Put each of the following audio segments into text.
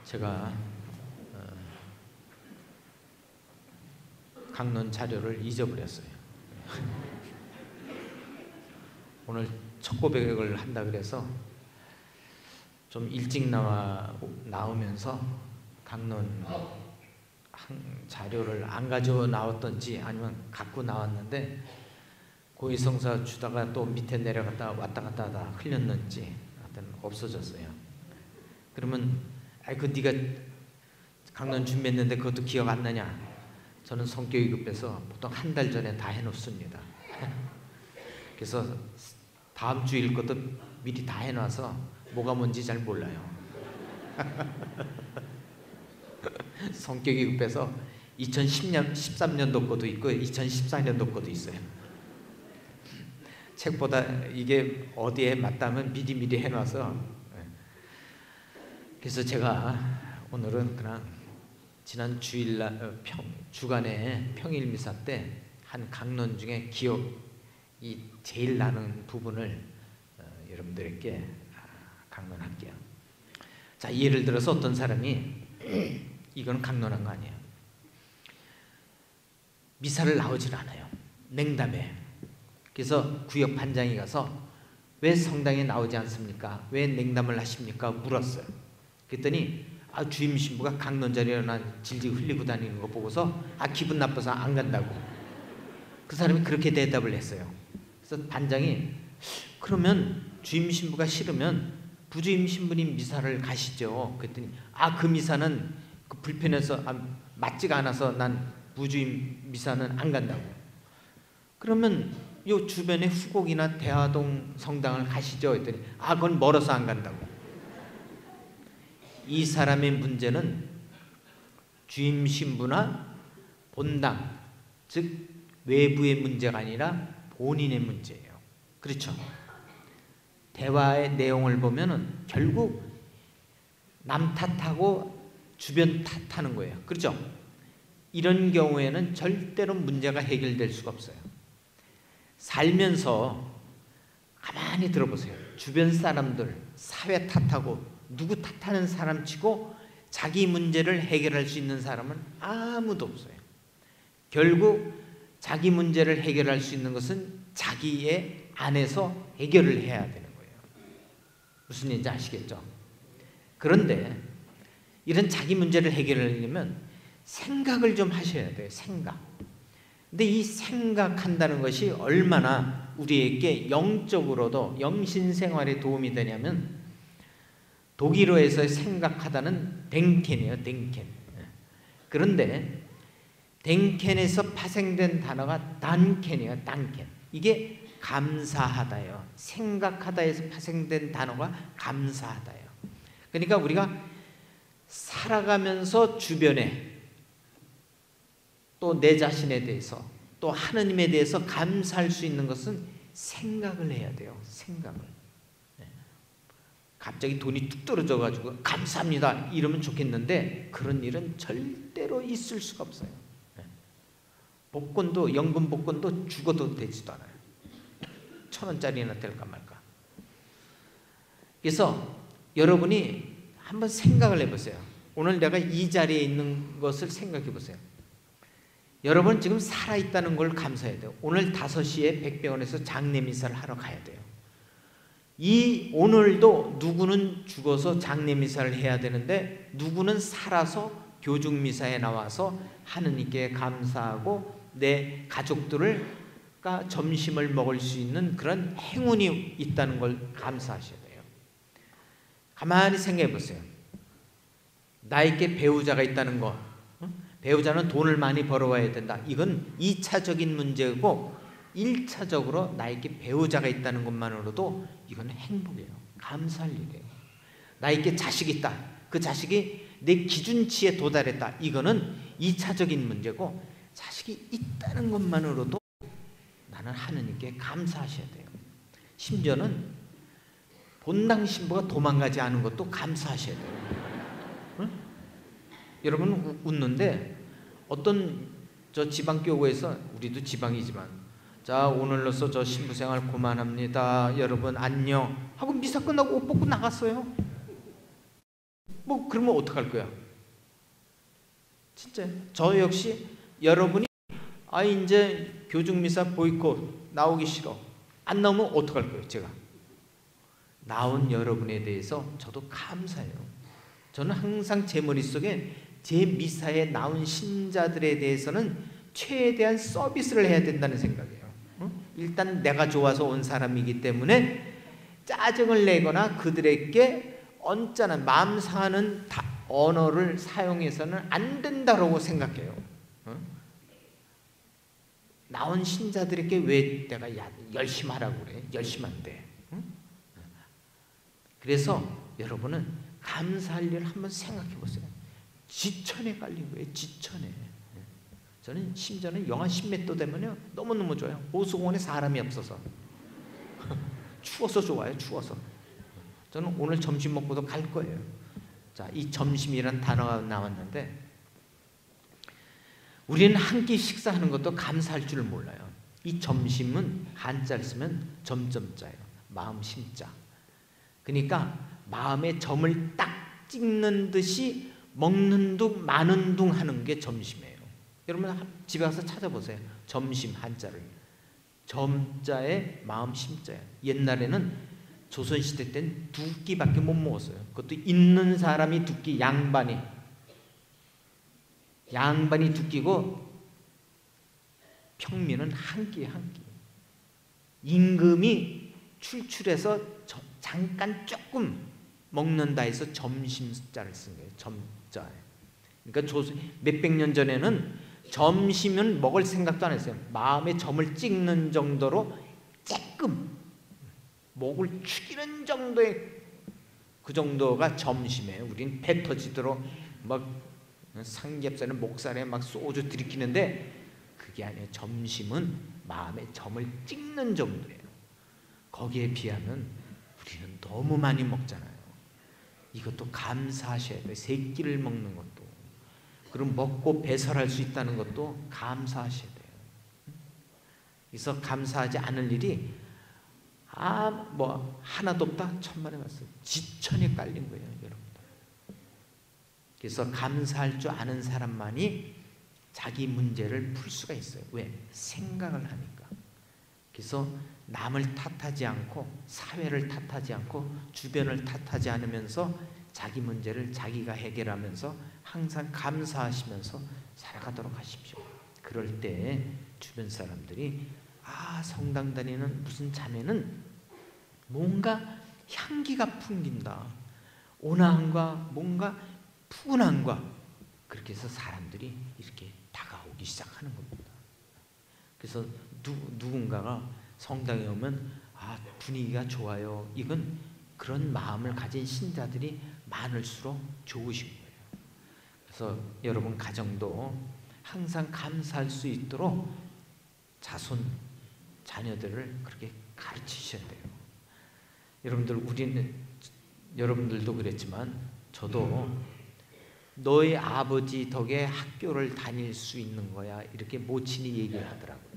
제가 강론 자료를 잊어버렸어요. 오늘 첫 고백을 한다 그래서 좀 일찍 나오면서 강론 자료를 안 가져 나왔던지 아니면 갖고 나왔는데 고위성사 주다가 또 밑에 내려갔다 왔다 갔다 하다 흘렸는지 하여튼 없어졌어요. 그러면 그 네가 강론 준비했는데 그것도 기억 안 나냐? 저는 성격이 급해서 보통 한 달 전에 다 해놓습니다. 그래서 다음 주일 것도 미리 다 해놔서 뭐가 뭔지 잘 몰라요. 성격이 급해서 2013년도 것도 있고 2014년도 것도 있어요. 책보다 이게 어디에 맞다면 미리 해놔서. 그래서 제가 오늘은 그냥 지난 주간에 평일 미사 때 한 강론 중에 기억이 제일 나는 부분을 여러분들에게 강론할게요. 자, 예를 들어서 어떤 사람이 이건 강론한 거 아니에요. 미사를 나오질 않아요. 냉담해. 그래서 구역 반장이 가서 왜 성당에 나오지 않습니까? 왜 냉담을 하십니까? 물었어요. 그랬더니 주임 신부가 강론 자리에 질질 흘리고 다니는 거 보고서 기분 나빠서 안 간다고. 그 사람이 그렇게 대답을 했어요. 그래서 반장이 그러면 주임 신부가 싫으면 부주임 신부님 미사를 가시죠. 그랬더니 그 미사는 불편해서 맞지가 않아서 난 부주임 미사는 안 간다고. 그러면 요 주변에 후곡이나 대화동 성당을 가시죠. 했더니 그건 멀어서 안 간다고. 이 사람의 문제는 주임 신부나 본당, 즉 외부의 문제가 아니라 본인의 문제예요. 그렇죠? 대화의 내용을 보면은 결국 남 탓하고 주변 탓하는 거예요. 그렇죠? 이런 경우에는 절대로 문제가 해결될 수가 없어요. 살면서 가만히 들어보세요. 주변 사람들, 사회 탓하고 누구 탓하는 사람 치고 자기 문제를 해결할 수 있는 사람은 아무도 없어요. 결국 자기 문제를 해결할 수 있는 것은 자기의 안에서 해결을 해야 되는 거예요. 무슨 얘기인지 아시겠죠? 그런데 이런 자기 문제를 해결하려면 생각을 좀 하셔야 돼요. 생각. 근데 이 생각한다는 것이 얼마나 우리에게 영적으로도 영신생활에 도움이 되냐면 독일어에서 생각하다는 댕켄이에요. 댕켄. 그런데 댕켄에서 파생된 단어가 단켄이에요. 단켄. 이게 감사하다예요. 생각하다에서 파생된 단어가 감사하다예요. 그러니까 우리가 살아가면서 주변에 또 내 자신에 대해서 또 하느님에 대해서 감사할 수 있는 것은 생각을 해야 돼요. 생각을. 갑자기 돈이 뚝 떨어져가지고 감사합니다 이러면 좋겠는데 그런 일은 절대로 있을 수가 없어요. 복권도 연금 복권도 죽어도 되지도 않아요. 1,000원짜리나 될까 말까. 그래서 여러분이 한번 생각을 해보세요. 오늘 내가 이 자리에 있는 것을 생각해 보세요. 여러분 지금 살아있다는 걸 감사해야 돼요. 오늘 5시에 백병원에서 장례미사를 하러 가야 돼요. 오늘도 누구는 죽어서 장례미사를 해야 되는데 누구는 살아서 교중미사에 나와서 하느님께 감사하고 내 가족들과 점심을 먹을 수 있는 그런 행운이 있다는 걸 감사하셔야 돼요. 가만히 생각해 보세요. 나에게 배우자가 있다는 거, 배우자는 돈을 많이 벌어와야 된다. 이건 2차적인 문제고 1차적으로 나에게 배우자가 있다는 것만으로도 이건 행복이에요. 감사할 일이에요. 나에게 자식이 있다. 그 자식이 내 기준치에 도달했다. 이거는 2차적인 문제고 자식이 있다는 것만으로도 나는 하느님께 감사하셔야 돼요. 심지어는 본당 신부가 도망가지 않은 것도 감사하셔야 돼요. 응? 여러분 웃는데 어떤 지방교구에서 우리도 지방이지만 자 오늘로써 저 신부생활 그만합니다. 여러분 안녕 하고 미사 끝나고 옷 벗고 나갔어요. 뭐 그러면 어떡할 거야? 진짜 저 역시 여러분이 이제 교중미사 보이콧 나오기 싫어 안 나오면 어떡할 거예요? 제가 나온 여러분에 대해서 저도 감사해요. 저는 항상 제 머릿속에 제 미사에 나온 신자들에 대해서는 최대한 서비스를 해야 된다는 생각이에요. 일단 내가 좋아서 온 사람이기 때문에 짜증을 내거나 그들에게 언짢은 마음 상하는 언어를 사용해서는 안 된다고 생각해요. 나온 신자들에게 왜 내가 열심히 하라고 그래? 열심히 한대. 그래서 여러분은 감사할 일을 한번 생각해 보세요. 지천에 깔린 거예요. 지천에. 저는 심지어는 영하 10몇 되면요 너무너무 좋아요. 호수공원에 사람이 없어서 추워서 좋아요. 추워서. 저는 오늘 점심 먹고도 갈 거예요. 자, 이 점심이란 단어가 나왔는데 우리는 한 끼 식사하는 것도 감사할 줄을 몰라요. 이 점심은 한자를 쓰면 점점자예요. 마음 심자. 그러니까 마음에 점을 딱 찍는 듯이 먹는 둥 마는 둥 하는 게 점심이에요. 여러분 집에 가서 찾아보세요. 점심 한자를. 점자에 마음 심자예요. 옛날에는 조선시대 때는 두 끼밖에 못 먹었어요. 그것도 있는 사람이 두 끼, 양반이 두 끼고 평민은 한 끼. 임금이 출출해서 잠깐 조금 먹는다 해서 점심자를 쓴 거예요. 점자. 그러니까 몇백 년 전에는 점심은 먹을 생각도 안 했어요. 마음에 점을 찍는 정도로 조금 목을 축이는 정도의 그 정도가 점심이에요. 우린 배 터지도록 막 삼겹살에 목살에 막 소주 들이키는데 그게 아니에요. 점심은 마음에 점을 찍는 정도예요. 거기에 비하면 우리는 너무 많이 먹잖아요. 이것도 감사하셔야 돼요. 세 끼를 먹는 것도. 그럼 먹고 배설할 수 있다는 것도 감사하셔야 돼요. 그래서 감사하지 않을 일이 뭐 하나도 없다? 천만에 말씀. 지천에 깔린 거예요, 여러분들. 그래서 감사할 줄 아는 사람만이 자기 문제를 풀 수가 있어요. 왜? 생각을 하니까. 그래서 남을 탓하지 않고 사회를 탓하지 않고 주변을 탓하지 않으면서 자기 문제를 자기가 해결하면서 항상 감사하시면서 살아가도록 하십시오. 그럴 때 주변 사람들이 성당 다니는 무슨 자매는 뭔가 향기가 풍긴다. 온화함과 뭔가 푸근함과 그렇게 해서 사람들이 이렇게 다가오기 시작하는 겁니다. 그래서 누군가가 성당에 오면 분위기가 좋아요. 이건 그런 마음을 가진 신자들이 많을수록 좋으신 거예요. 그래서 여러분 가정도 항상 감사할 수 있도록 자손, 자녀들을 그렇게 가르치셔야 돼요. 여러분들도 그랬지만 저도 너의 아버지 덕에 학교를 다닐 수 있는 거야. 이렇게 모친이 얘기를 하더라고요.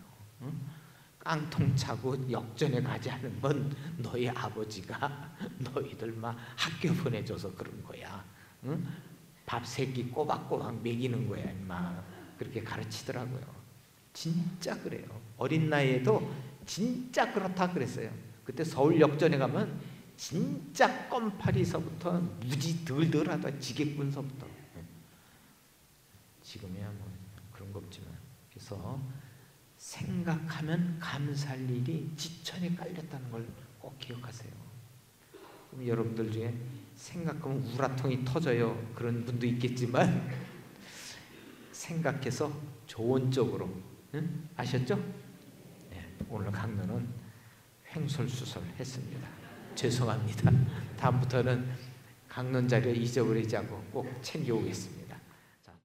깡통 차고 역전에 가지 않은 건 너희 아버지가 너희들 막 학교 보내줘서 그런 거야. 밥 세 끼 꼬박꼬박 먹이는 거야, 임마. 그렇게 가르치더라고요. 진짜 그래요. 어린 나이에도 진짜 그렇다 그랬어요. 그때 서울 역전에 가면 진짜 껌파리서부터 무지 덜덜하다 지게꾼서부터. 지금이야 뭐 그런 거 없지만. 그래서 생각하면 감사할 일이 지천에 깔렸다는 걸 꼭 기억하세요. 그럼 여러분들 중에 생각하면 우라통이 터져요. 그런 분도 있겠지만 생각해서 좋은 쪽으로. 아셨죠? 네, 오늘 강론은 횡설수설 했습니다. 죄송합니다. 다음부터는 강론 자료 잊어버리지 않고 꼭 챙겨오겠습니다.